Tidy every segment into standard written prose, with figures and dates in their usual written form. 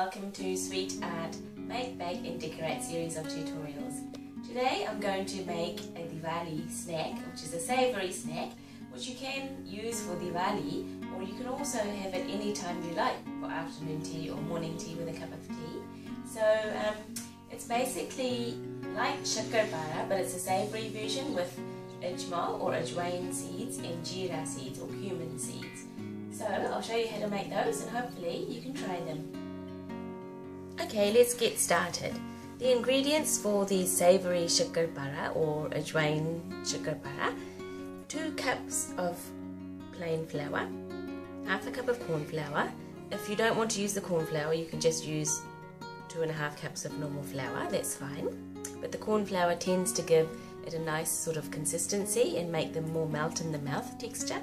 welcome to Sweet Art Make, Bake and Decorate series of tutorials. Today I'm going to make a Diwali snack, which is a savoury snack, which you can use for Diwali, or you can also have it any time you like for afternoon tea or morning tea with a cup of tea. So it's basically like Shakarpara, but it's a savoury version with Ajma or Ajwain seeds and jeera seeds or cumin seeds. So I'll show you how to make those and hopefully you can try them. Okay, let's get started. The ingredients for the Savoury Shakarpara or Ajwain Shakarpara: 2 cups of plain flour, half a cup of corn flour. If you don't want to use the corn flour, you can just use 2.5 cups of normal flour, that's fine. But the corn flour tends to give it a nice sort of consistency and make them more melt in the mouth texture.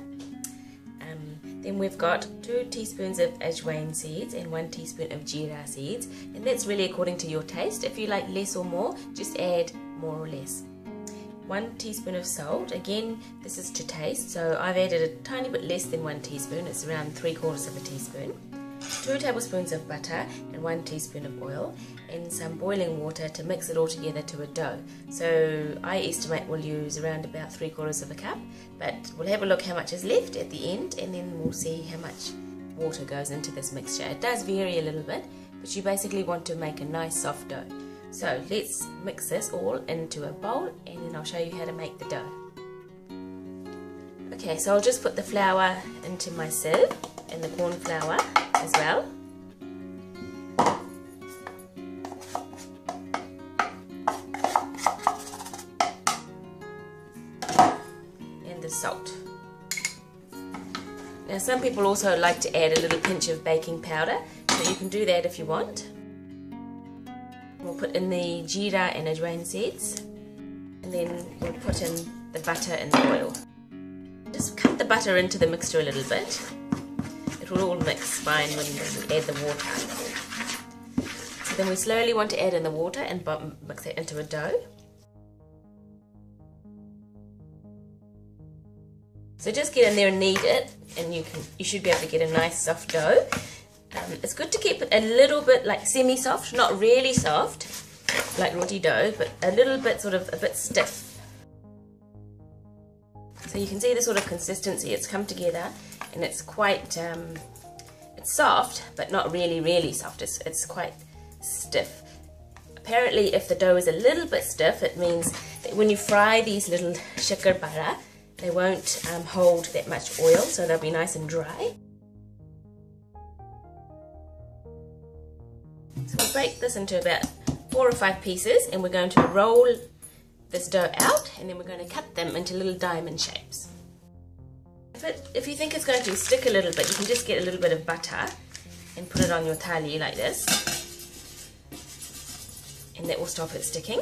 Then we've got 2 teaspoons of Ajwain seeds and 1 teaspoon of jeera seeds, and that's really according to your taste. If you like less or more, just add more or less. 1 teaspoon of salt, again this is to taste, so I've added a tiny bit less than 1 teaspoon, it's around 3/4 of a teaspoon. 2 tablespoons of butter and 1 teaspoon of oil, and some boiling water to mix it all together to a dough. So I estimate we'll use around about 3/4 of a cup, but we'll have a look how much is left at the end and then we'll see how much water goes into this mixture. It does vary a little bit, but you basically want to make a nice soft dough. So let's mix this all into a bowl and then I'll show you how to make the dough. Okay, so I'll just put the flour into my sieve and the corn flour as well. And the salt. Now some people also like to add a little pinch of baking powder, so you can do that if you want. We'll put in the jeera and ajwain seeds, and then we'll put in the butter and the oil. Just cut the butter into the mixture a little bit. It will all mix fine when you add the water. So then we slowly want to add in the water and mix it into a dough. So just get in there and knead it, and you should be able to get a nice soft dough. It's good to keep it a little bit like semi-soft, not really soft like roti dough, but a little bit sort of a bit stiff. So you can see the sort of consistency, it's come together and it's quite, it's soft but not really soft, it's quite stiff. Apparently if the dough is a little bit stiff, it means that when you fry these little shakarpara, they won't hold that much oil, so they'll be nice and dry. So we'll break this into about 4 or 5 pieces and we're going to roll this dough out and then we're going to cut them into little diamond shapes. If you think it's going to stick a little bit, you can just get a little bit of butter and put it on your thali like this, and that will stop it sticking.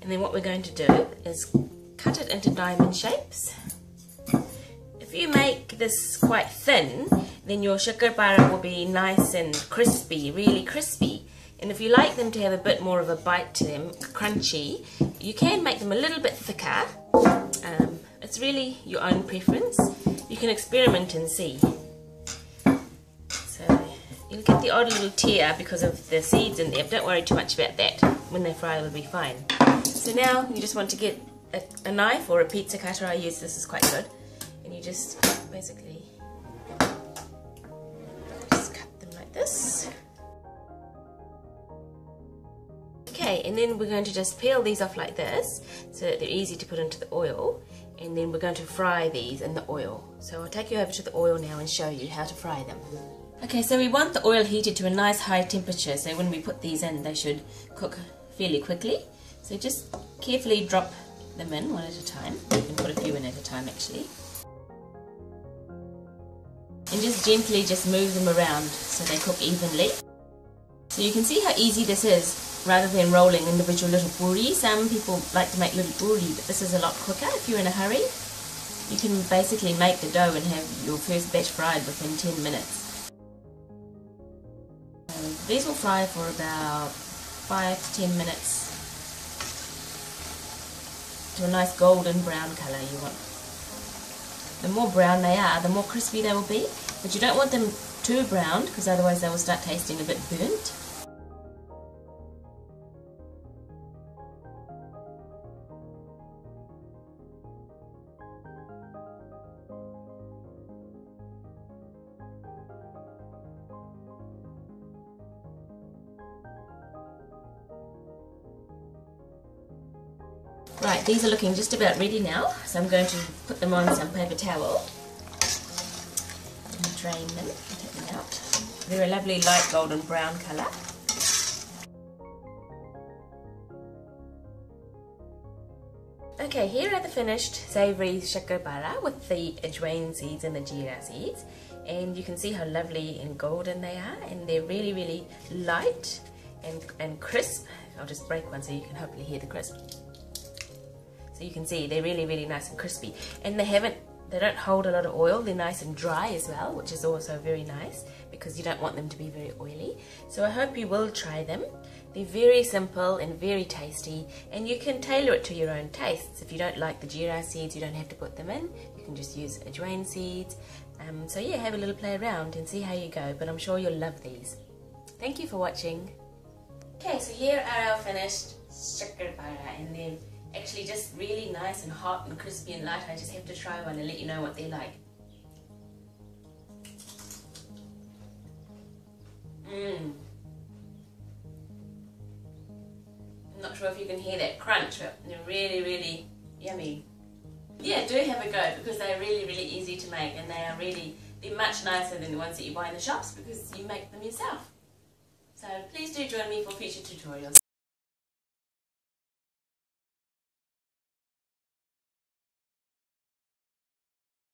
And then what we're going to do is cut it into diamond shapes. If you make this quite thin, then your shakarpara will be nice and crispy, really crispy. And if you like them to have a bit more of a bite to them, crunchy, you can make them a little bit thicker. It's really your own preference. You can experiment and see. So you'll get the odd little tear because of the seeds in there, but don't worry too much about that. When they fry, it'll be fine. So now you just want to get a knife or a pizza cutter. I use this, is quite good. And you just basically just cut them like this. Okay, and then we're going to just peel these off like this so that they're easy to put into the oil, and then we're going to fry these in the oil. So I'll take you over to the oil now and show you how to fry them. Okay, so we want the oil heated to a nice high temperature, so when we put these in they should cook fairly quickly. So just carefully drop them in one at a time. You can put a few in at a time actually. And just gently just move them around so they cook evenly. So you can see how easy this is rather than rolling individual little puri. Some people like to make little puri, but this is a lot quicker if you're in a hurry. You can basically make the dough and have your first batch fried within 10 minutes. These will fry for about 5 to 10 minutes to a nice golden brown colour you want. the more brown they are, the more crispy they will be. But you don't want them too brown, because otherwise they will start tasting a bit burnt. Right, these are looking just about ready now, so I'm going to put them on some paper towel and drain them and take them out. They're a lovely light golden brown colour. Okay, here are the finished savoury shakarpara with the ajwain seeds and the jeera seeds, and you can see how lovely and golden they are, and they're really, really light and crisp. I'll just break one so you can hopefully hear the crisp. So you can see they're really, really nice and crispy, and they don't hold a lot of oil. They're nice and dry as well, which is also very nice because you don't want them to be very oily. So I hope you will try them. They're very simple and very tasty, and you can tailor it to your own tastes. If you don't like the jeera seeds, you don't have to put them in. You can just use ajwain seeds. So yeah, have a little play around and see how you go, but I'm sure you'll love these. Thank you for watching. Okay, so here are our finished shakarpara, and they're actually just really nice and hot and crispy and light. I just have to try one and let you know what they're like. I'm not sure if you can hear that crunch, but they're really, really yummy. Yeah, do have a go, because they're really, really easy to make, and they're much nicer than the ones that you buy in the shops because you make them yourself. So please do join me for future tutorials.